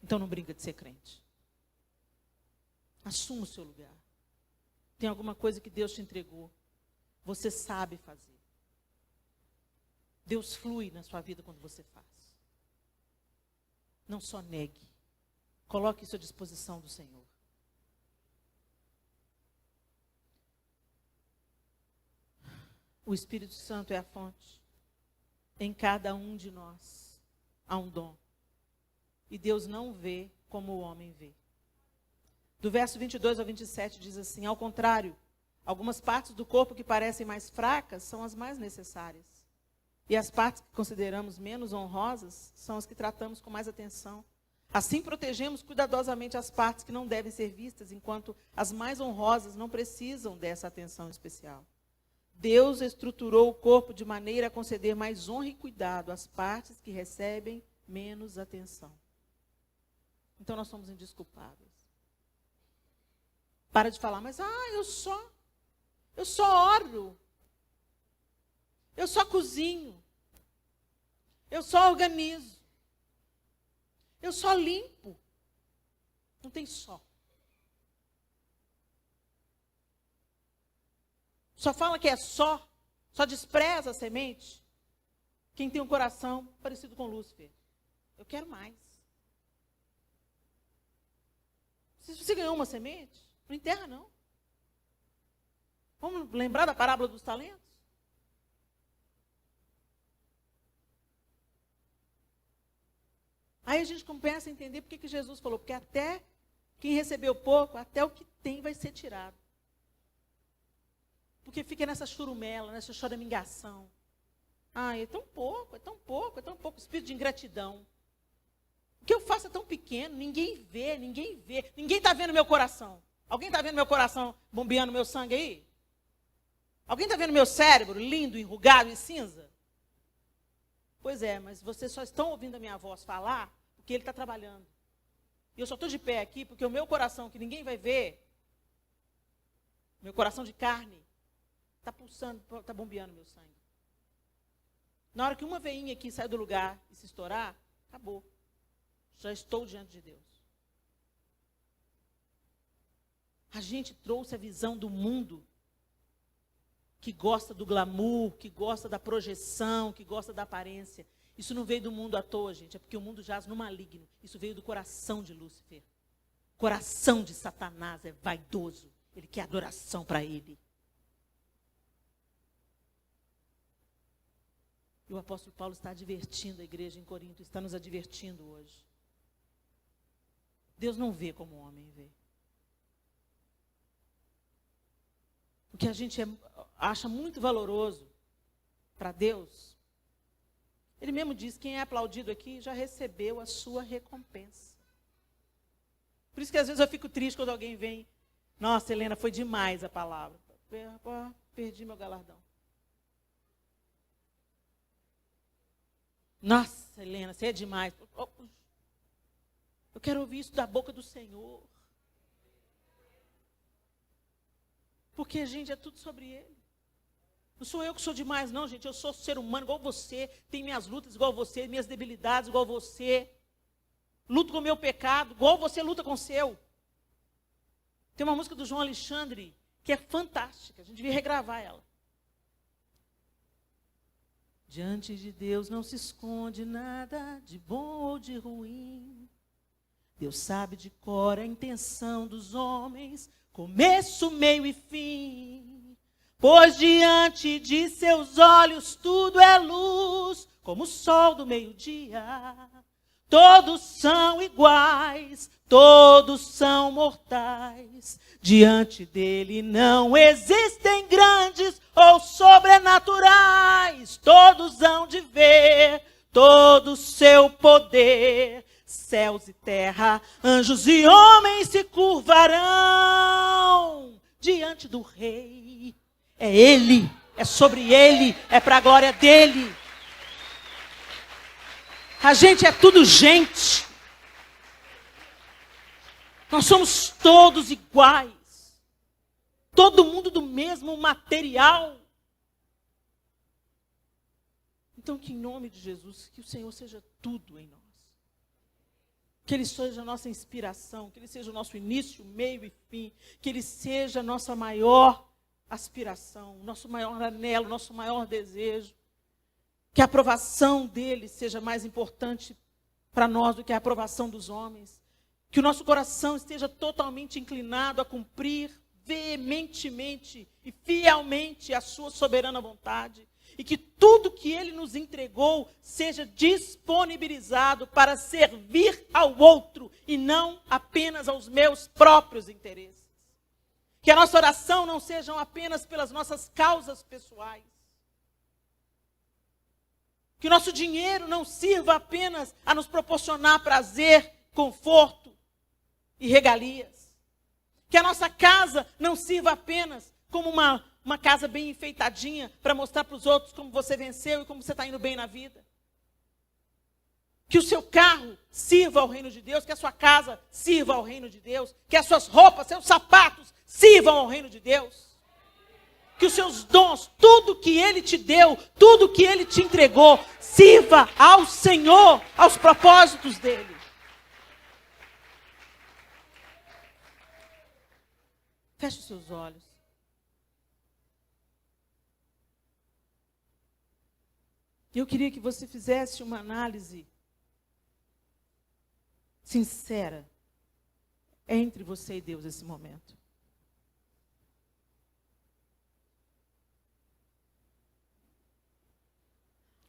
Então não brinca de ser crente. Assuma o seu lugar. Tem alguma coisa que Deus te entregou. Você sabe fazer. Deus flui na sua vida quando você faz. Não só negue. Coloque isso à disposição do Senhor. O Espírito Santo é a fonte. Em cada um de nós há um dom. E Deus não vê como o homem vê. Do verso 22 ao 27 diz assim, ao contrário, algumas partes do corpo que parecem mais fracas são as mais necessárias. E as partes que consideramos menos honrosas são as que tratamos com mais atenção. Assim protegemos cuidadosamente as partes que não devem ser vistas, enquanto as mais honrosas não precisam dessa atenção especial. Deus estruturou o corpo de maneira a conceder mais honra e cuidado às partes que recebem menos atenção. Então nós somos indesculpáveis. Para de falar, mas eu só oro. Eu só cozinho. Eu só organizo. Eu só limpo. Não tem só. Só fala que é só despreza a semente. Quem tem um coração parecido com Lúcifer. Eu quero mais. Se você ganhou uma semente, não enterra não. Vamos lembrar da parábola dos talentos? Aí a gente começa a entender por que Jesus falou, porque até quem recebeu pouco, até o que tem vai ser tirado. Porque fica nessa churumela, nessa choramingação. É tão pouco, é tão pouco, é tão pouco. Espírito de ingratidão. O que eu faço é tão pequeno, ninguém vê. Ninguém está vendo meu coração. Alguém está vendo meu coração bombeando meu sangue aí? Alguém está vendo meu cérebro lindo, enrugado e cinza? Pois é, mas vocês só estão ouvindo a minha voz falar porque ele está trabalhando. E eu só estou de pé aqui porque o meu coração, que ninguém vai ver, meu coração de carne, está pulsando, está bombeando meu sangue. Na hora que uma veinha aqui sair do lugar e se estourar, acabou. Já estou diante de Deus. A gente trouxe a visão do mundo que gosta do glamour, que gosta da projeção, que gosta da aparência. Isso não veio do mundo à toa, gente. É porque o mundo jaz no maligno. Isso veio do coração de Lúcifer. O coração de Satanás é vaidoso. Ele quer adoração para ele. E o apóstolo Paulo está advertindo a igreja em Corinto, está nos advertindo hoje. Deus não vê como o homem vê. O que a gente acha muito valoroso para Deus, Ele mesmo diz, quem é aplaudido aqui já recebeu a sua recompensa. Por isso que às vezes eu fico triste quando alguém vem, nossa, Helena, foi demais a palavra. Perdi meu galardão. Nossa, Helena, você é demais. Eu quero ouvir isso da boca do Senhor. Porque, gente, é tudo sobre Ele. Não sou eu que sou demais, não, gente. Eu sou ser humano igual você. Tenho minhas lutas igual você, minhas debilidades igual você. Luto com o meu pecado, igual você luta com o seu. Tem uma música do João Alexandre que é fantástica. A gente devia regravar ela. Diante de Deus não se esconde nada de bom ou de ruim. Deus sabe de cor a intenção dos homens, começo, meio e fim. Pois diante de seus olhos tudo é luz, como o sol do meio-dia. Todos são iguais, todos são mortais. Diante dele não existem grandes ou sobrenaturais. Todos hão de ver todo o seu poder. Céus e terra, anjos e homens se curvarão diante do Rei. É Ele, é sobre Ele, é para a glória dEle. A gente é tudo gente. Nós somos todos iguais. Todo mundo do mesmo material. Então, que em nome de Jesus, que o Senhor seja tudo em nós. Que Ele seja a nossa inspiração, que Ele seja o nosso início, meio e fim. Que Ele seja a nossa maior aspiração, o nosso maior anelo, o nosso maior desejo. Que a aprovação dEle seja mais importante para nós do que a aprovação dos homens. Que o nosso coração esteja totalmente inclinado a cumprir veementemente e fielmente a sua soberana vontade. E que tudo que Ele nos entregou seja disponibilizado para servir ao outro e não apenas aos meus próprios interesses. Que a nossa oração não seja apenas pelas nossas causas pessoais. Que o nosso dinheiro não sirva apenas a nos proporcionar prazer, conforto e regalias. Que a nossa casa não sirva apenas como uma casa bem enfeitadinha para mostrar para os outros como você venceu e como você está indo bem na vida. Que o seu carro sirva ao reino de Deus, que a sua casa sirva ao reino de Deus, que as suas roupas, seus sapatos sirvam ao reino de Deus. Que os seus dons, tudo que Ele te deu, tudo que Ele te entregou, sirva ao Senhor, aos propósitos dEle. Feche os seus olhos. Eu queria que você fizesse uma análise sincera entre você e Deus nesse momento.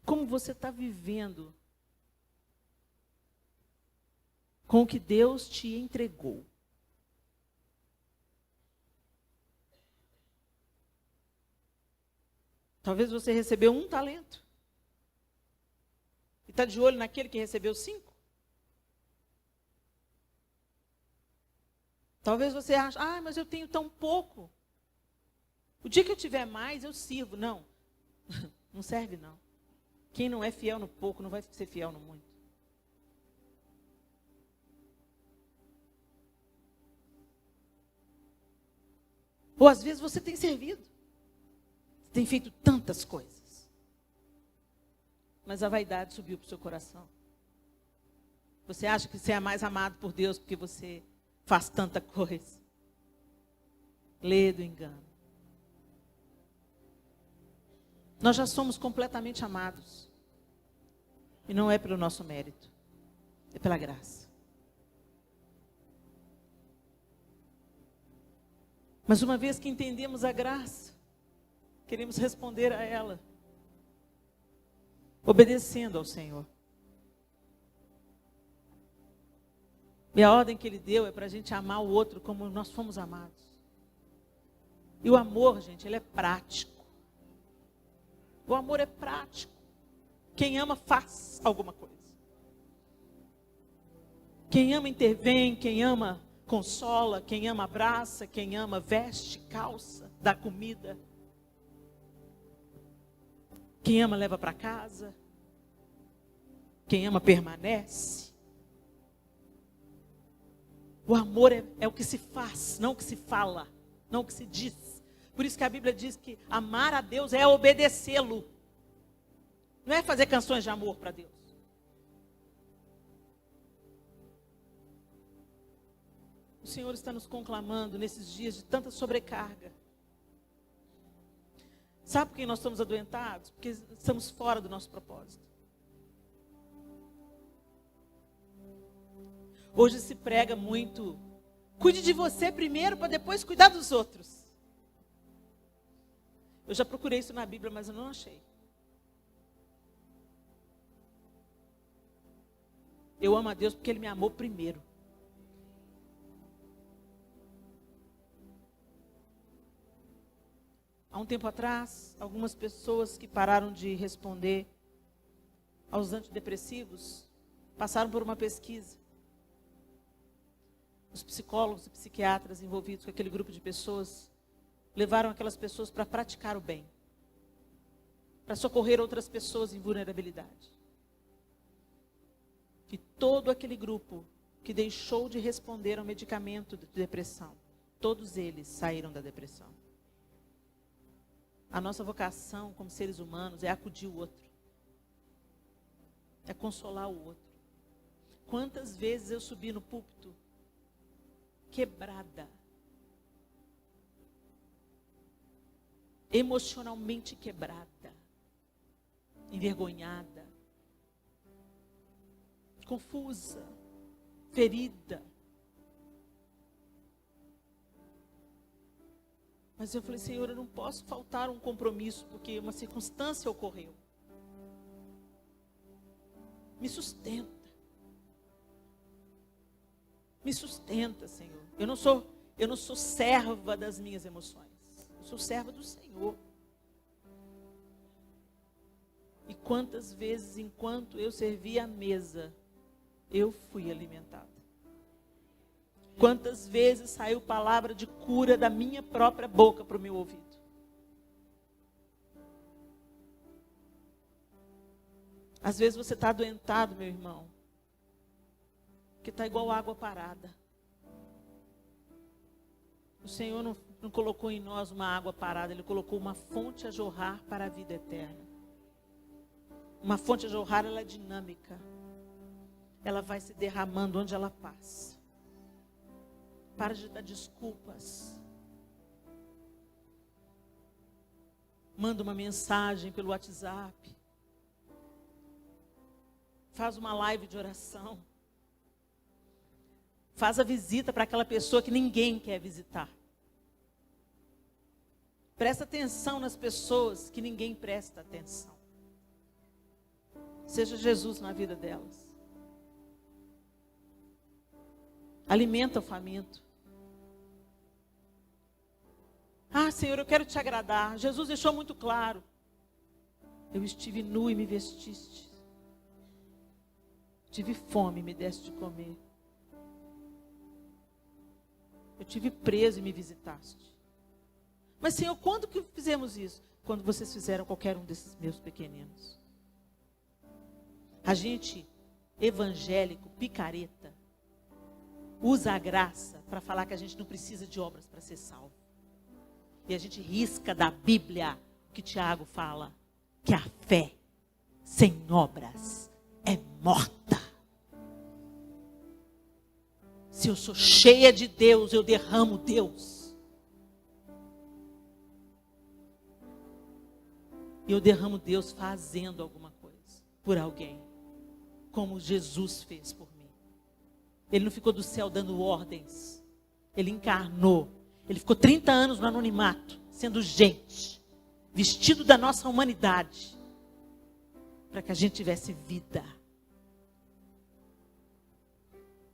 Como você está vivendo com o que Deus te entregou? Talvez você recebeu 1 talento. E está de olho naquele que recebeu 5. Talvez você ache, mas eu tenho tão pouco. O dia que eu tiver mais, eu sirvo. Não, não serve não. Quem não é fiel no pouco, não vai ser fiel no muito. Ou às vezes você tem servido. Você tem feito tantas coisas. Mas a vaidade subiu para o seu coração. Você acha que você é mais amado por Deus porque você faz tanta coisa. Lê do engano. Nós já somos completamente amados. E não é pelo nosso mérito, é pela graça. Mas uma vez que entendemos a graça, queremos responder a ela, obedecendo ao Senhor. E a ordem que Ele deu é para a gente amar o outro como nós fomos amados. E o amor, gente, ele é prático. O amor é prático. Quem ama faz alguma coisa. Quem ama intervém, quem ama consola, quem ama abraça, quem ama veste, calça, dá comida. Quem ama leva para casa. Quem ama permanece. O amor é o que se faz, não o que se fala, não o que se diz. Por isso que a Bíblia diz que amar a Deus é obedecê-lo. Não é fazer canções de amor para Deus. O Senhor está nos conclamando nesses dias de tanta sobrecarga. Sabe por que nós estamos adoentados? Porque estamos fora do nosso propósito. Hoje se prega muito, cuide de você primeiro para depois cuidar dos outros. Eu já procurei isso na Bíblia, mas eu não achei. Eu amo a Deus porque Ele me amou primeiro. Há um tempo atrás, algumas pessoas que pararam de responder aos antidepressivos passaram por uma pesquisa. Os psicólogos e psiquiatras envolvidos com aquele grupo de pessoas levaram aquelas pessoas para praticar o bem, para socorrer outras pessoas em vulnerabilidade. E todo aquele grupo que deixou de responder ao medicamento de depressão, todos eles saíram da depressão. A nossa vocação como seres humanos é acudir o outro, é consolar o outro. Quantas vezes eu subi no púlpito quebrada, emocionalmente quebrada, envergonhada, confusa, ferida. Mas eu falei, Senhor, eu não posso faltar um compromisso, porque uma circunstância ocorreu. Me sustenta. Me sustenta, Senhor. Eu não sou serva das minhas emoções. Eu sou serva do Senhor. E quantas vezes, enquanto eu servia a mesa, eu fui alimentada. Quantas vezes saiu palavra de cura da minha própria boca para o meu ouvido. Às vezes você está adoentado, meu irmão, que está igual água parada. O Senhor não colocou em nós uma água parada, Ele colocou uma fonte a jorrar para a vida eterna. Uma fonte a jorrar, ela é dinâmica. Ela vai se derramando onde ela passa. Para de dar desculpas. Manda uma mensagem pelo WhatsApp. Faz uma live de oração. Faz a visita para aquela pessoa que ninguém quer visitar. Presta atenção nas pessoas que ninguém presta atenção. Seja Jesus na vida delas. Alimenta o faminto. Ah, Senhor, eu quero te agradar. Jesus deixou muito claro. Eu estive nu e me vestiste. Tive fome e me deste de comer. Eu tive preso e me visitaste. Mas, Senhor, quando que fizemos isso? Quando vocês fizeram qualquer um desses meus pequeninos. A gente, evangélico, picareta, usa a graça para falar que a gente não precisa de obras para ser salvo. E a gente risca da Bíblia que Tiago fala, que a fé sem obras é morta. Se eu sou cheia de Deus, eu derramo Deus. E eu derramo Deus fazendo alguma coisa por alguém, como Jesus fez por mim. Ele não ficou do céu dando ordens. Ele encarnou. Ele ficou 30 anos no anonimato, sendo gente, vestido da nossa humanidade, para que a gente tivesse vida.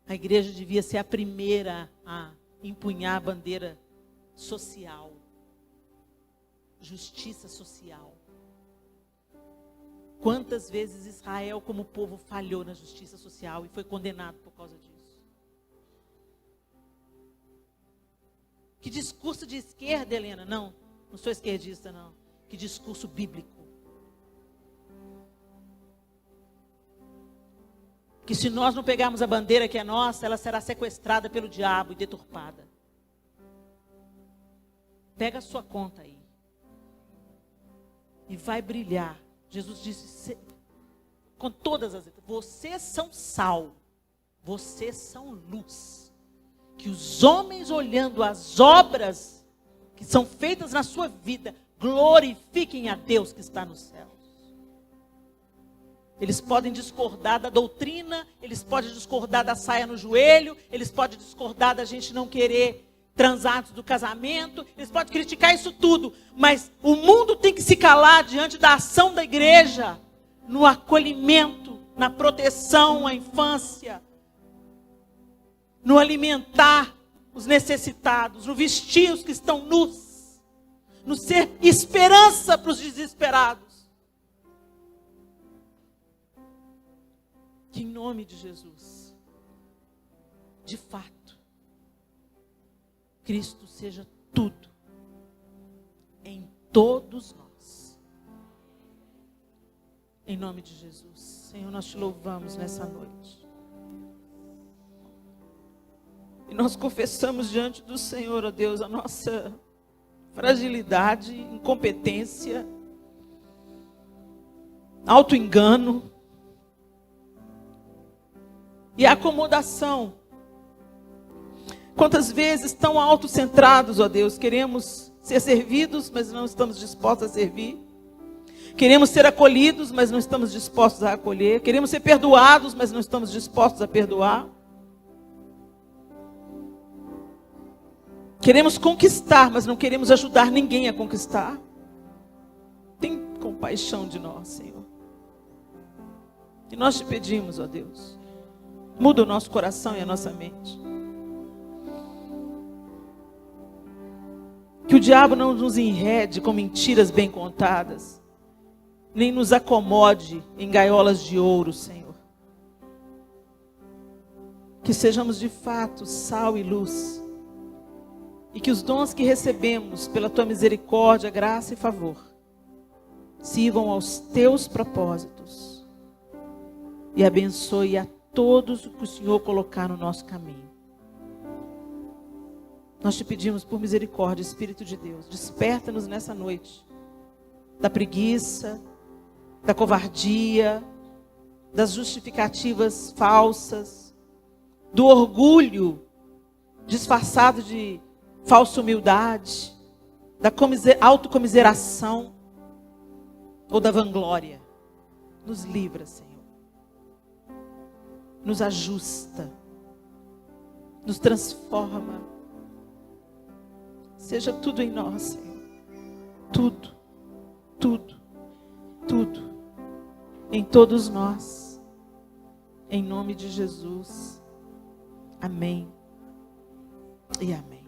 A igreja devia ser a primeira a empunhar a bandeira social, justiça social. Quantas vezes Israel, como povo, falhou na justiça social e foi condenado por causa disso? Que discurso de esquerda, Helena? Não sou esquerdista, não. Que discurso bíblico. Que se nós não pegarmos a bandeira que é nossa, ela será sequestrada pelo diabo e deturpada. Pega a sua conta aí. E vai brilhar. Jesus disse, com todas as letras, vocês são sal, vocês são luz. Que os homens, olhando as obras que são feitas na sua vida, glorifiquem a Deus que está nos céus. Eles podem discordar da doutrina, eles podem discordar da saia no joelho, eles podem discordar da gente não querer transar antes do casamento, eles podem criticar isso tudo, mas o mundo tem que se calar diante da ação da igreja, no acolhimento, na proteção à infância, no alimentar os necessitados, no vestir os que estão nus, no ser esperança para os desesperados. Que em nome de Jesus, de fato, Cristo seja tudo em todos nós. Em nome de Jesus. Senhor, nós te louvamos nessa noite. E nós confessamos diante do Senhor, ó Deus, a nossa fragilidade, incompetência, auto-engano e acomodação. Quantas vezes tão autocentrados, ó Deus, queremos ser servidos, mas não estamos dispostos a servir. Queremos ser acolhidos, mas não estamos dispostos a acolher. Queremos ser perdoados, mas não estamos dispostos a perdoar. Queremos conquistar, mas não queremos ajudar ninguém a conquistar. Tem compaixão de nós, Senhor. E nós te pedimos, ó Deus, muda o nosso coração e a nossa mente. Que o diabo não nos enrede com mentiras bem contadas, nem nos acomode em gaiolas de ouro, Senhor. Que sejamos de fato sal e luz, e que os dons que recebemos pela tua misericórdia, graça e favor sirvam aos teus propósitos e abençoe a todos que o Senhor colocar no nosso caminho. Nós te pedimos por misericórdia, Espírito de Deus, desperta-nos nessa noite da preguiça, da covardia, das justificativas falsas, do orgulho disfarçado de falsa humildade, da autocomiseração ou da vanglória. Nos livra, Senhor. Nos ajusta, nos transforma. Seja tudo em nós, Senhor. Tudo, tudo, tudo. Em todos nós. Em nome de Jesus. Amém. E amém.